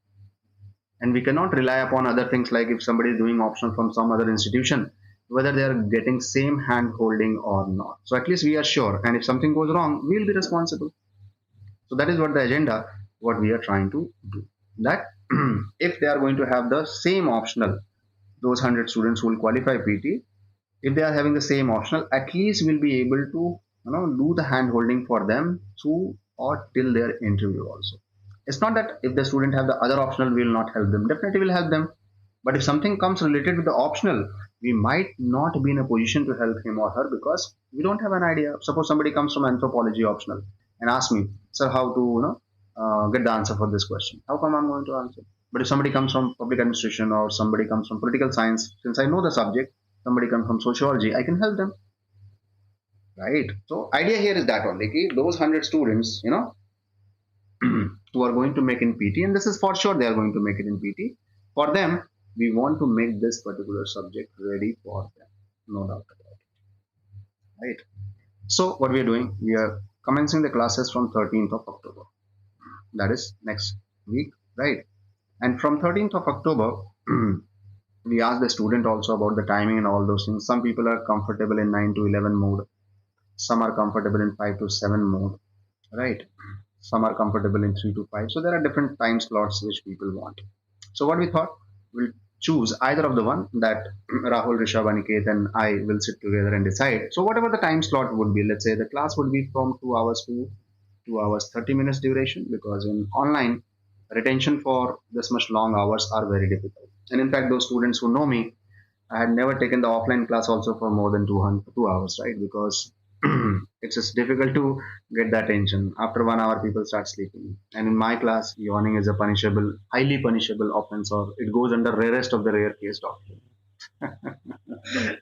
And we cannot rely upon other things like if somebody is doing optional from some other institution, whether they are getting same hand holding or not. So at least we are sure, and if something goes wrong, we will be responsible. So that is what the agenda, what we are trying to do. That if they are going to have the same optional, those 100 students who will qualify PT, if they are having the same optional, at least we'll be able to do the hand holding for them through or till their interview also. It's not that if the student have the other optional, we will not help them. Definitely will help them. But if something comes related with the optional, we might not be in a position to help him or her because we don't have an idea. Suppose somebody comes from anthropology optional and asks me, sir, how to get the answer for this question. How come I'm going to answer? But if somebody comes from public administration or somebody comes from political science, since I know the subject, somebody comes from sociology, I can help them. Right. So idea here is that only those 100 students, who are going to make in PT, and this is for sure they are going to make it in PT. For them, we want to make this particular subject ready for them, no doubt about it. Right. So what we are doing, we are commencing the classes from 13th of October. That is next week, right? And from 13th of October, we ask the student also about the timing and all those things. Some people are comfortable in 9 to 11 mode. Some are comfortable in 5 to 7 mode, right? Some are comfortable in 3 to 5. So there are different time slots which people want. So what we thought, we'll choose either of the one that Rahul, Rishabh, Aniket and I will sit together and decide. So whatever the time slot would be, let's say the class would be from 2 hours to 2 hours 30 minutes duration, because in online retention for this much long hours are very difficult. And in fact, those students who know me, I had never taken the offline class also for more than 2 hours, right? Because it's just difficult to get the attention. After 1 hour, people start sleeping. And in my class, yawning is a punishable, highly punishable offense, or it goes under rarest of the rare case doctrine.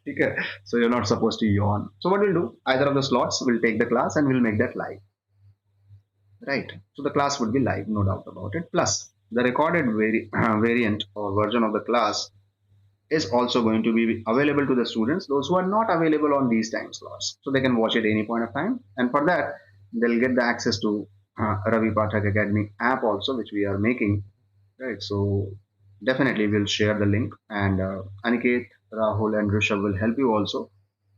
Okay. So you're not supposed to yawn. So what we'll do, either of the slots, we'll take the class and we'll make that live. Right. So the class would be live, no doubt about it. Plus, the recorded variant or version of the class is also going to be available to the students, those who are not available on these time slots. So they can watch it any point of time. And for that, they'll get the access to Ravi Pathak Academy app also, which we are making. Right. So definitely we'll share the link, and Aniket, Rahul and Rishabh will help you also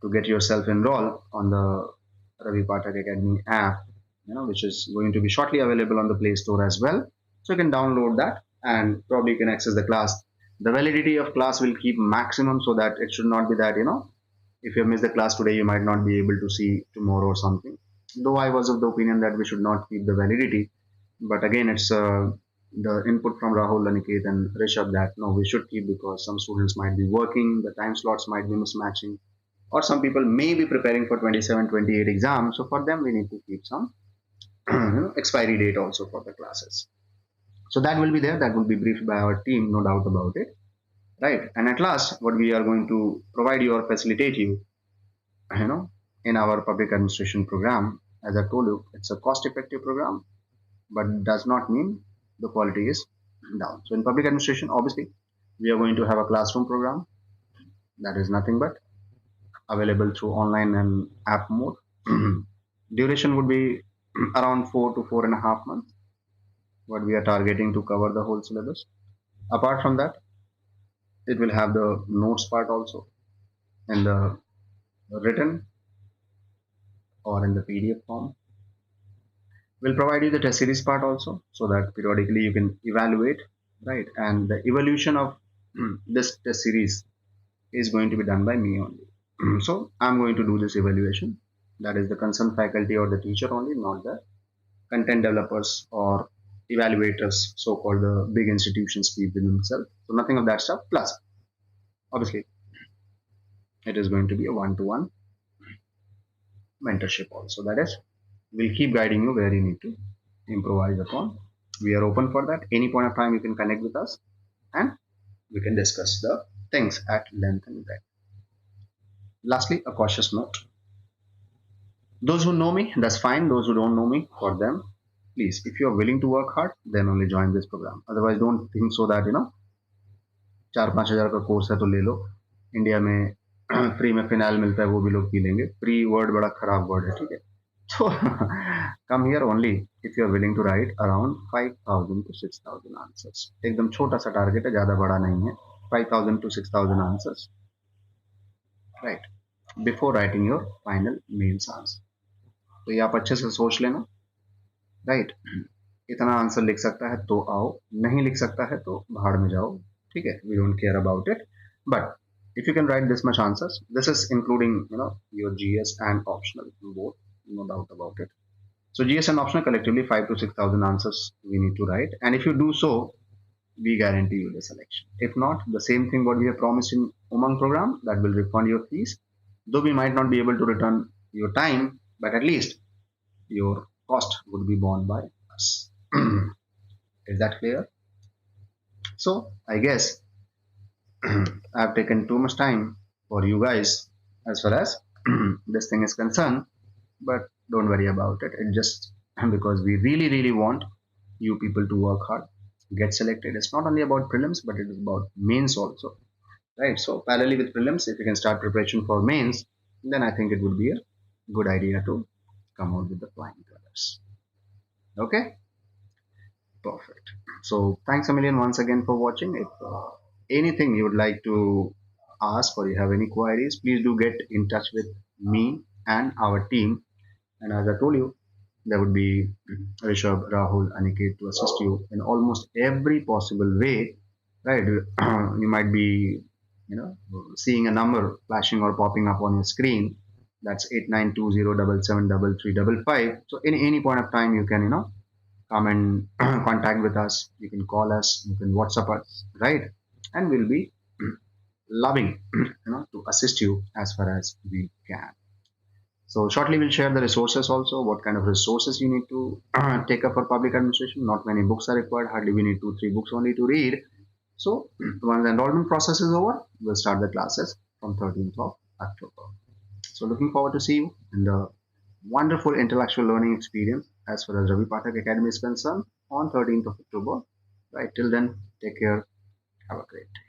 to get yourself enrolled on the Ravi Pathak Academy app, which is going to be shortly available on the Play Store as well. So you can download that and probably you can access the class. The validity of class will keep maximum, so that it should not be that, if you miss the class today, you might not be able to see tomorrow or something. Though I was of the opinion that we should not keep the validity. But again, it's the input from Rahul, Aniket and Rishabh that no, we should keep, because some students might be working, the time slots might be mismatching, or some people may be preparing for 27, 28 exams. So for them, we need to keep some expiry date also for the classes. So that will be there, that will be briefed by our team, no doubt about it, right? And at last, what we are going to provide you or facilitate you, you know, in our public administration program, as I told you, it's a cost effective program, but does not mean the quality is down. So in public administration, obviously, we are going to have a classroom program that is nothing but available through online and app mode. Duration would be around 4 to 4.5 months, what we are targeting to cover the whole syllabus. Apart from that, it will have the notes part also in the written or in the PDF form. We'll provide you the test series part also, so that periodically you can evaluate, right? And the evaluation of this test series is going to be done by me only. So I'm going to do this evaluation. That is the concerned faculty or the teacher only, not the content developers or evaluators, so-called the big institutions keep with themselves. So nothing of that stuff. Plus, obviously, it is going to be a one-to-one mentorship also. That is, we'll keep guiding you where you need to improvise upon. We are open for that. Any point of time you can connect with us and we can discuss the things at length and breadth. Lastly, a cautious note. Those who know me, that's fine. Those who don't know me, for them, please, if you are willing to work hard, then only join this program. Otherwise, don't think so that, 4-5 हज़ार का course है तो ले लो, India में free में phenyl मिलता है वो भी लोग पी लेंगे. फ्री वर्ड बड़ा खराब वर्ड है, ठीक है? तो come here only if you are willing to write around 5,000 to 6,000 answers. एकदम छोटा सा टारगेट है, ज़्यादा बड़ा नहीं है. 5,000 to 6,000 answers, right, before writing your final mains answer. तो ये आप अच्छे से सोच लेना, राइट? इतना आंसर लिख सकता है तो आओ, नहीं लिख सकता है तो भाड़ में जाओ, ठीक है? We don't care about it. But if you can write this much answers, this is including your GS and optional both, no doubt about it. So GS and optional collectively 5 to 6,000 answers we need to write, and if you do so, we guarantee you the selection. If not, the same thing what we have promised in Umang program, that will refund your fees. Though we might not be able to return your time, but at least your cost would be borne by us. Is that clear? So I guess I've taken too much time for you guys as far as this thing is concerned, but don't worry about it. It's just because we really, really want you people to work hard, get selected. It's not only about prelims, but it is about mains also, right? So parallelly with prelims, if you can start preparation for mains, then I think it would be a good idea to come out with the flying colors. Okay, perfect. So thanks a million once again for watching. If anything you would like to ask or you have any queries, please do get in touch with me and our team. And as I told you, there would be Rishabh, Rahul, Aniket to assist you in almost every possible way, right? You might be, seeing a number flashing or popping up on your screen. That's 8920773355. So in any point of time, you can, come and contact with us. You can call us, you can WhatsApp us, right? And we'll be loving, to assist you as far as we can. So shortly we'll share the resources also, what kind of resources you need to take up for public administration. Not many books are required, hardly we need 2-3 books only to read. So once the enrollment process is over, we'll start the classes from 13th of October. So looking forward to see you in the wonderful intellectual learning experience as far as Ravi Pathak Academy is concerned on 13th of October. Right, till then, take care. Have a great day.